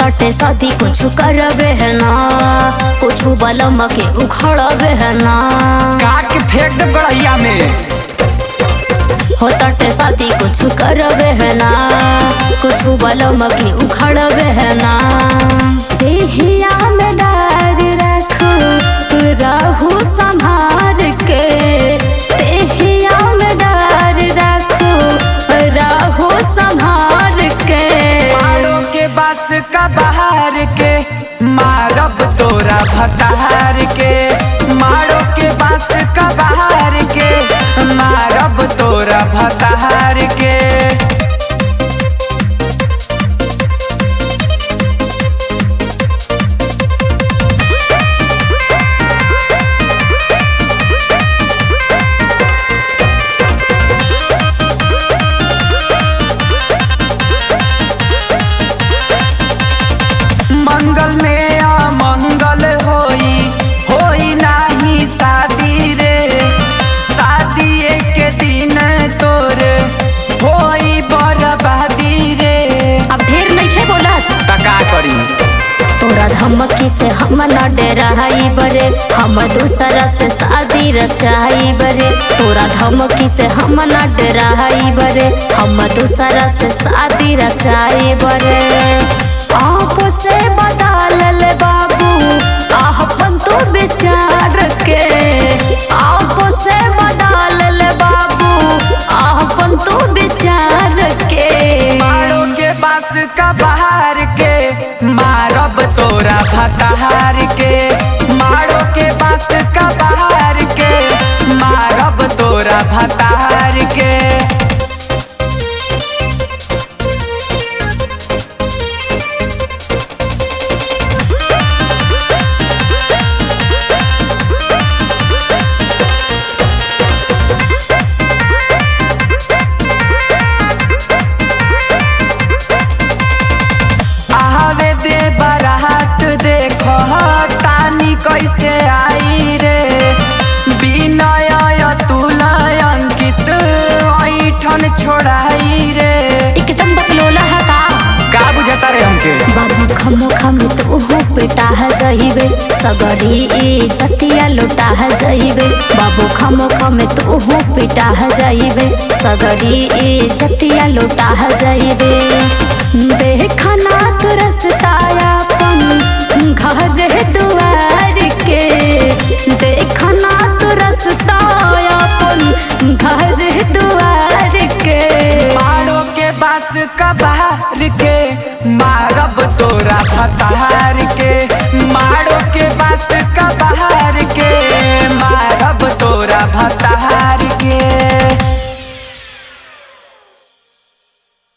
होताटे शादी कुछ करबे है ना, कुछ बलम के उखड़बे है ना, काट के फेंक दे गड़ैया में। होताटे शादी कुछ करबे है ना, कुछ बलम के उखड़बे है ना। देहिया में डार रखो रहू संभार के, देहिया में डार रखो रहू संभार के। मारो के बास का बहार के मारब तोरा भतार के, मारो के बास का बहार के मारब तोरा भतार के। मंगल में अमंगल होई नाही शादी रे, शादी के दिन तोरे होई बर्बादी रे। अब ढेर नहीं बोला का करी तोरा धमकी से हम न डराई बरे, हम दूसरा से शादी रचाई बरे। तोरा धमकी से हम न डराई बरे, हम दूसरा से शादी रचाई बरे। आप से बदल ले बाबू आपन तो विचार के, आप से बदल ले बाबू आपन तो विचार के। मारो के बास का बहार के मारब तोरा भतार के, मारो के बास का बहार के मारब तोरा भतार के। आवे दे बारात देखो तानी कैसे आई रे, विनय अतुल अंकित ऐठन छोड़ाई रे। एकदम बकलोला है का बुझाता रे हमके बाबू खमो खम तो बेटा है जाइबे, सगरी इज्जतिया लुटा है जाइबे। बाबू खमो खम तो बेटा है जाइबे, सगरी इज्जतिया लुटा है जाइबे। देखना तो रस्ता अपन घर दुआर के, देखना तो रस्ता अपन घर दुआर के। मारो के बास का बहार के मारब तोरा भतार के,